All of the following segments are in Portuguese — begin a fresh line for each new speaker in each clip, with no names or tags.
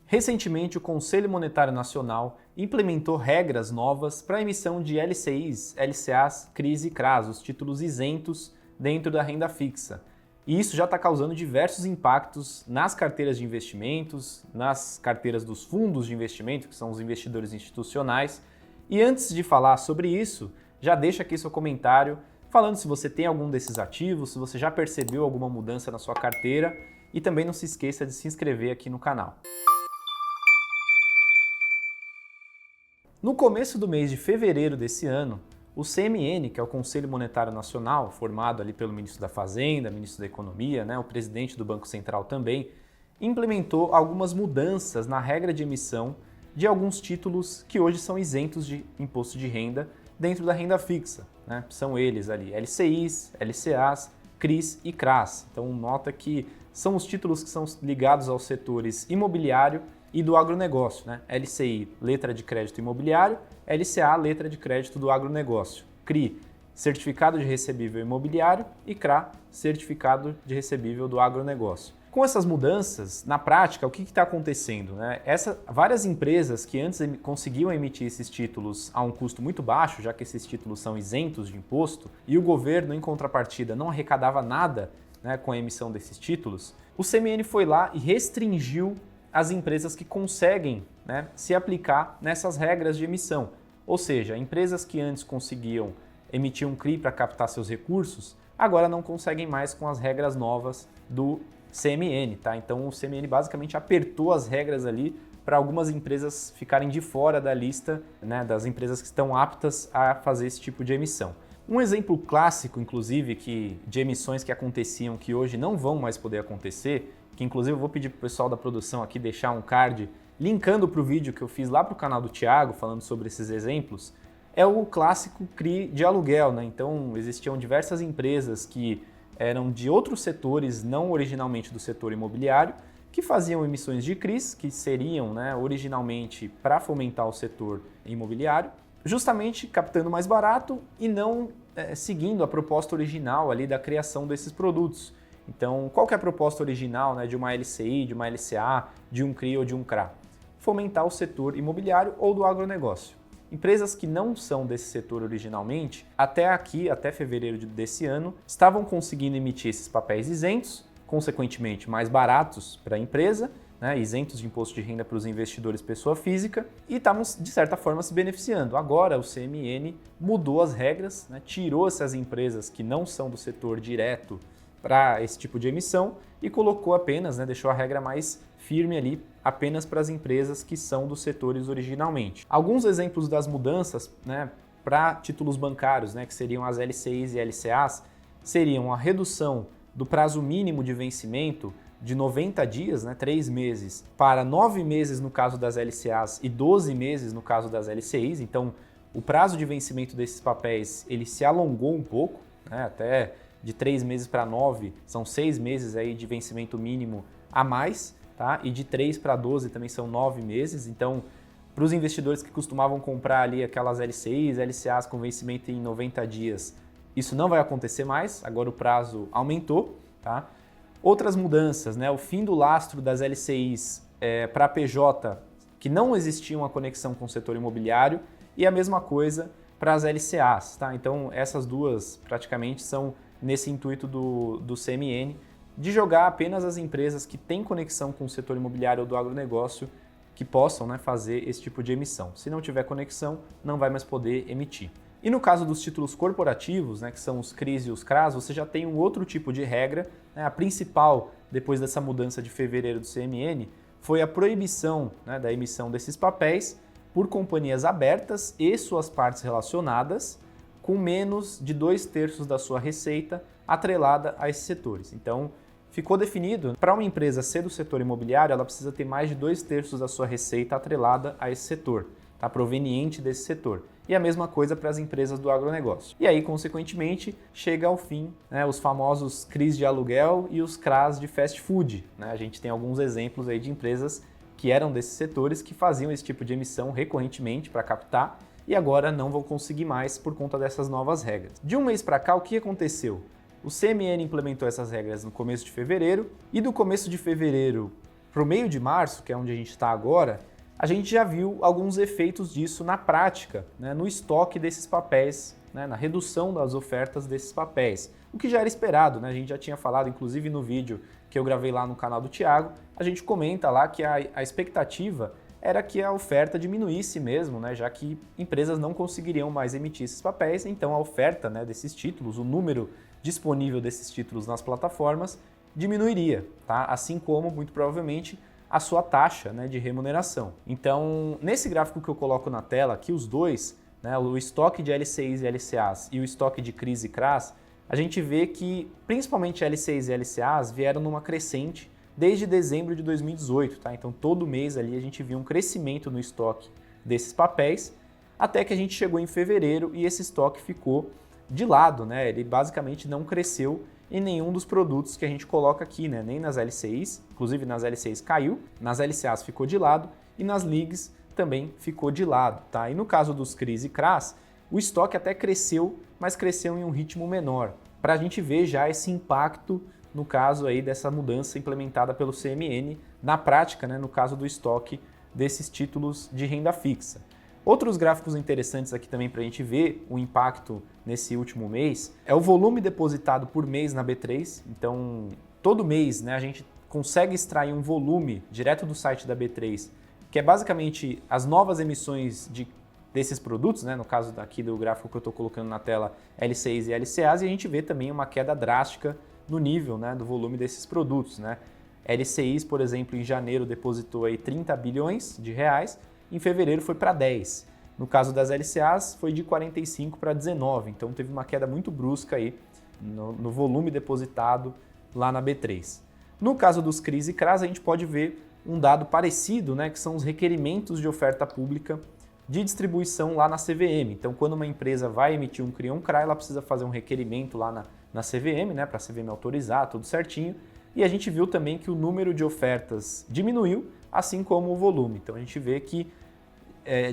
Recentemente, o Conselho Monetário Nacional implementou regras novas para a emissão de LCIs, LCAs, CRIs e CRAs, os títulos isentos dentro da renda fixa. E isso já está causando diversos impactos nas carteiras de investimentos, nas carteiras dos fundos de investimento, que são os investidores institucionais. E antes de falar sobre isso, já deixa aqui seu comentário falando se você tem algum desses ativos, se você já percebeu alguma mudança na sua carteira e também não se esqueça de se inscrever aqui no canal. No começo do mês de fevereiro desse ano, o CMN, que é o Conselho Monetário Nacional, formado ali pelo ministro da Fazenda, ministro da Economia, o presidente do Banco Central também, implementou algumas mudanças na regra de emissão de alguns títulos que hoje são isentos de imposto de renda dentro da renda fixa. São eles ali LCIs, LCAs, CRIs e CRAs. Então nota que são os títulos que são ligados aos setores imobiliário e do agronegócio, LCI, letra de crédito imobiliário, LCA, letra de crédito do agronegócio, CRI, certificado de recebível imobiliário e CRA, certificado de recebível do agronegócio. Com essas mudanças, na prática, o que está acontecendo? Várias empresas que antes conseguiam emitir esses títulos a um custo muito baixo, já que esses títulos são isentos de imposto, e o governo, em contrapartida, não arrecadava nada com a emissão desses títulos, o CMN foi lá e restringiu as empresas que conseguem se aplicar nessas regras de emissão. Ou seja, empresas que antes conseguiam emitir um CRI para captar seus recursos, agora não conseguem mais com as regras novas do CMN. Então o CMN basicamente apertou as regras ali para algumas empresas ficarem de fora da lista das empresas que estão aptas a fazer esse tipo de emissão. Um exemplo clássico, inclusive, de emissões que aconteciam que hoje não vão mais poder acontecer, que inclusive eu vou pedir para o pessoal da produção aqui deixar um card linkando para o vídeo que eu fiz lá para o canal do Thiago, falando sobre esses exemplos, é o clássico CRI de aluguel. Então existiam diversas empresas que eram de outros setores, não originalmente do setor imobiliário, que faziam emissões de CRIs, que seriam originalmente para fomentar o setor imobiliário, justamente captando mais barato e não seguindo a proposta original ali da criação desses produtos. Então, qual que é a proposta original de uma LCI, de uma LCA, de um CRI ou de um CRA? Fomentar o setor imobiliário ou do agronegócio. Empresas que não são desse setor originalmente, até fevereiro desse ano, estavam conseguindo emitir esses papéis isentos, consequentemente mais baratos para a empresa, isentos de imposto de renda para os investidores pessoa física, e estavam, de certa forma, se beneficiando. Agora o CMN mudou as regras, tirou essas empresas que não são do setor direto para esse tipo de emissão e colocou apenas, deixou a regra mais firme ali, apenas para as empresas que são dos setores originalmente. Alguns exemplos das mudanças para títulos bancários, que seriam as LCIs e LCAs, seriam a redução do prazo mínimo de vencimento de 90 dias, 3 meses, para 9 meses no caso das LCAs e 12 meses no caso das LCIs. Então, o prazo de vencimento desses papéis ele se alongou um pouco, até de 3 meses para 9, são 6 meses aí de vencimento mínimo a mais, e de 3 para 12 também são 9 meses. Então, para os investidores que costumavam comprar ali aquelas LCIs, LCAs com vencimento em 90 dias, isso não vai acontecer mais, agora o prazo aumentou. Outras mudanças, o fim do lastro das LCIs para PJ, que não existia uma conexão com o setor imobiliário, e a mesma coisa para as LCAs. Então, essas duas praticamente são nesse intuito do CMN, de jogar apenas as empresas que têm conexão com o setor imobiliário ou do agronegócio que possam fazer esse tipo de emissão. Se não tiver conexão, não vai mais poder emitir. E no caso dos títulos corporativos, que são os CRIs e os CRAs, você já tem um outro tipo de regra. A principal, depois dessa mudança de fevereiro do CMN, foi a proibição da emissão desses papéis por companhias abertas e suas partes relacionadas, com menos de 2/3 da sua receita atrelada a esses setores. Então, ficou definido, para uma empresa ser do setor imobiliário, ela precisa ter mais de 2/3 da sua receita atrelada a esse setor, proveniente desse setor. E a mesma coisa para as empresas do agronegócio. E aí, consequentemente, chega ao fim os famosos CRIs de aluguel e os CRAs de fast food. A gente tem alguns exemplos aí de empresas que eram desses setores que faziam esse tipo de emissão recorrentemente para captar e agora não vão conseguir mais por conta dessas novas regras. De um mês para cá, o que aconteceu? O CMN implementou essas regras no começo de fevereiro e do começo de fevereiro para o meio de março, que é onde a gente está agora, a gente já viu alguns efeitos disso na prática, né, no estoque desses papéis, né, na redução das ofertas desses papéis, o que já era esperado, né? A gente já tinha falado, inclusive no vídeo que eu gravei lá no canal do Thiago, a gente comenta lá que a expectativa era que a oferta diminuísse mesmo, né, já que empresas não conseguiriam mais emitir esses papéis, então a oferta, né, desses títulos, o número disponível desses títulos nas plataformas diminuiria, tá? Assim como, muito provavelmente, a sua taxa, né, de remuneração. Então, nesse gráfico que eu coloco na tela aqui, os dois, né, o estoque de LCIs e LCAs e o estoque de CRIs e CRAs, a gente vê que principalmente LCIs e LCAs vieram numa crescente desde dezembro de 2018, tá? Então todo mês ali a gente viu um crescimento no estoque desses papéis, até que a gente chegou em fevereiro e esse estoque ficou de lado, né? Ele basicamente não cresceu em nenhum dos produtos que a gente coloca aqui, né? Nem nas LCIs, inclusive nas LCIs caiu, nas LCAs ficou de lado e nas LIGs também ficou de lado, tá? E no caso dos CRIs e CRAs, o estoque até cresceu, mas cresceu em um ritmo menor, para a gente ver já esse impacto no caso aí dessa mudança implementada pelo CMN na prática, né, no caso do estoque desses títulos de renda fixa. Outros gráficos interessantes aqui também para a gente ver o impacto nesse último mês é o volume depositado por mês na B3. Então, todo mês, né, a gente consegue extrair um volume direto do site da B3, que é basicamente as novas emissões desses produtos, né? No caso aqui do gráfico que eu estou colocando na tela, LCIs e LCAs, e a gente vê também uma queda drástica no nível, né, do volume desses produtos, né? LCIs, por exemplo, em janeiro depositou aí 30 bilhões de reais, em fevereiro foi para 10. No caso das LCAs, foi de 45 para 19, então teve uma queda muito brusca aí no volume depositado lá na B3. No caso dos CRIs e CRAs, a gente pode ver um dado parecido, né, que são os requerimentos de oferta pública de distribuição lá na CVM. Então, quando uma empresa vai emitir um CRI ou um CRA, ela precisa fazer um requerimento lá na CVM, né, para a CVM autorizar, tudo certinho. E a gente viu também que o número de ofertas diminuiu, assim como o volume. Então, a gente vê que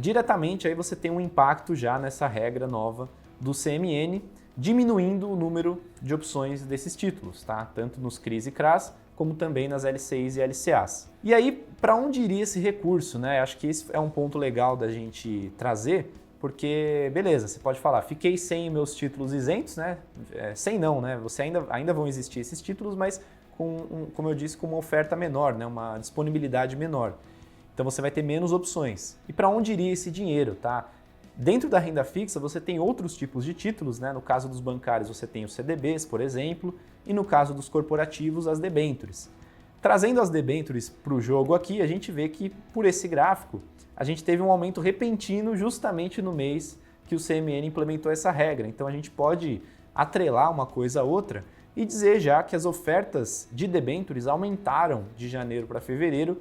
diretamente aí você tem um impacto já nessa regra nova do CMN, diminuindo o número de opções desses títulos, tá? Tanto nos CRIs e CRAs, como também nas LCIs e LCAs. E aí, para onde iria esse recurso, né? Acho que esse é um ponto legal da gente trazer, porque, beleza, você pode falar, fiquei sem meus títulos isentos, né? Sem não, né? Você ainda vão existir esses títulos, mas como eu disse, com uma oferta menor, né? Uma disponibilidade menor. Então você vai ter menos opções. E para onde iria esse dinheiro, tá? Dentro da renda fixa, você tem outros tipos de títulos, né? No caso dos bancários, você tem os CDBs, por exemplo, e no caso dos corporativos, as debêntures. Trazendo as debêntures para o jogo aqui, a gente vê que, por esse gráfico, a gente teve um aumento repentino justamente no mês que o CMN implementou essa regra. Então a gente pode atrelar uma coisa a outra e dizer já que as ofertas de debêntures aumentaram de janeiro para fevereiro,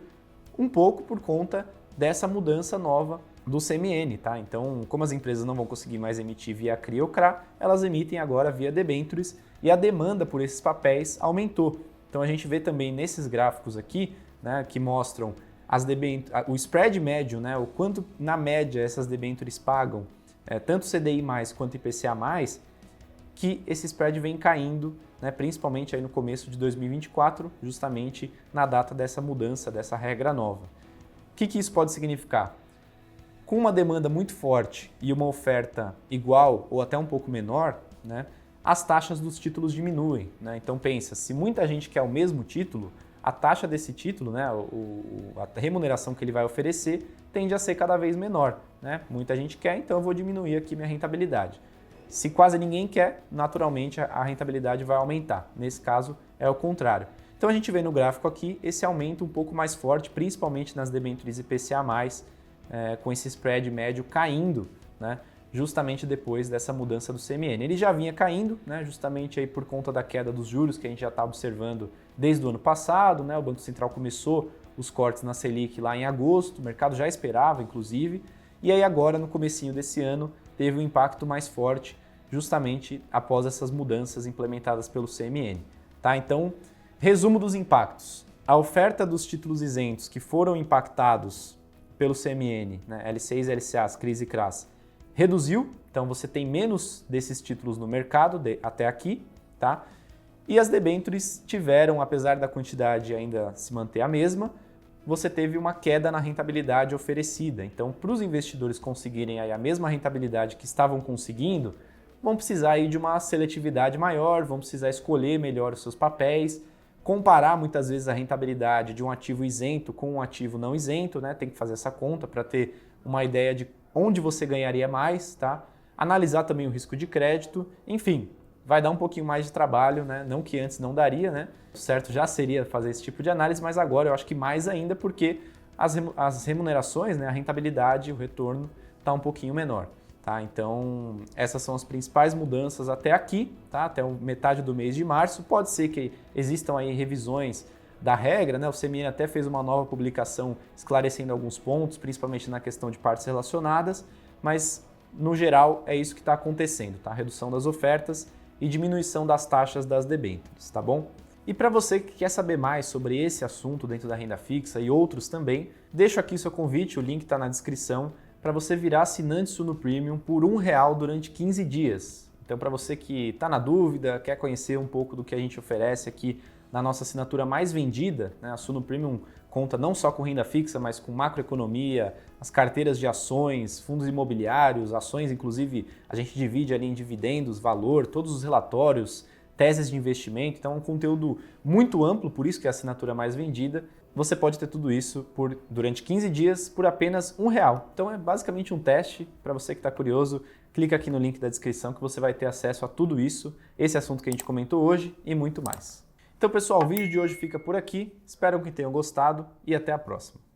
um pouco por conta dessa mudança nova do CMN, tá? Então, como as empresas não vão conseguir mais emitir via CRI ou CRA, elas emitem agora via debêntures e a demanda por esses papéis aumentou. Então, a gente vê também nesses gráficos aqui, né, que mostram o spread médio, né, o quanto na média essas debêntures pagam, tanto CDI+, quanto IPCA+, que esse spread vem caindo, né, principalmente aí no começo de 2024, justamente na data dessa mudança, dessa regra nova. O que isso pode significar? Com uma demanda muito forte e uma oferta igual ou até um pouco menor, né, as taxas dos títulos diminuem, né? Então pensa, se muita gente quer o mesmo título, a taxa desse título, né, a remuneração que ele vai oferecer tende a ser cada vez menor, né? Muita gente quer, então eu vou diminuir aqui minha rentabilidade. Se quase ninguém quer, naturalmente a rentabilidade vai aumentar. Nesse caso é o contrário. Então a gente vê no gráfico aqui esse aumento um pouco mais forte, principalmente nas debêntures IPCA+, com esse spread médio caindo, né, justamente depois dessa mudança do CMN. Ele já vinha caindo, né, justamente aí por conta da queda dos juros que a gente já está observando desde o ano passado, né, o Banco Central começou os cortes na Selic lá em agosto, o mercado já esperava, inclusive, e aí agora, no comecinho desse ano, teve um impacto mais forte, justamente após essas mudanças implementadas pelo CMN. Tá? Então, resumo dos impactos. A oferta dos títulos isentos que foram impactados pelo CMN, né, LCIs, LCAs, CRIs e CRAs, reduziu, então você tem menos desses títulos no mercado até aqui, tá? E as debêntures tiveram, apesar da quantidade ainda se manter a mesma, você teve uma queda na rentabilidade oferecida. Então, para os investidores conseguirem aí a mesma rentabilidade que estavam conseguindo, vão precisar aí de uma seletividade maior, vão precisar escolher melhor os seus papéis, comparar muitas vezes a rentabilidade de um ativo isento com um ativo não isento, né? Tem que fazer essa conta para ter uma ideia de onde você ganharia mais, tá? Analisar também o risco de crédito, enfim, vai dar um pouquinho mais de trabalho, né? Não que antes não daria, né? O certo já seria fazer esse tipo de análise, mas agora eu acho que mais ainda porque as remunerações, né? A rentabilidade, o retorno está um pouquinho menor. Tá, então, essas são as principais mudanças até aqui, tá? Até metade do mês de março. Pode ser que existam aí revisões da regra, né? O CMN até fez uma nova publicação esclarecendo alguns pontos, principalmente na questão de partes relacionadas, mas no geral é isso que está acontecendo, tá? Redução das ofertas e diminuição das taxas das debêntures, tá bom? E para você que quer saber mais sobre esse assunto dentro da renda fixa e outros também, deixo aqui seu convite, o link está na descrição, para você virar assinante Suno Premium por R$1 durante 15 dias. Então, para você que está na dúvida, quer conhecer um pouco do que a gente oferece aqui na nossa assinatura mais vendida, né? A Suno Premium conta não só com renda fixa, mas com macroeconomia, as carteiras de ações, fundos imobiliários, ações, inclusive a gente divide ali em dividendos, valor, todos os relatórios, teses de investimento. Então, é um conteúdo muito amplo, por isso que é a assinatura mais vendida. Você pode ter tudo isso durante 15 dias por apenas R$1. Então é basicamente um teste. Para você que está curioso, clica aqui no link da descrição que você vai ter acesso a tudo isso, esse assunto que a gente comentou hoje e muito mais. Então pessoal, o vídeo de hoje fica por aqui. Espero que tenham gostado e até a próxima.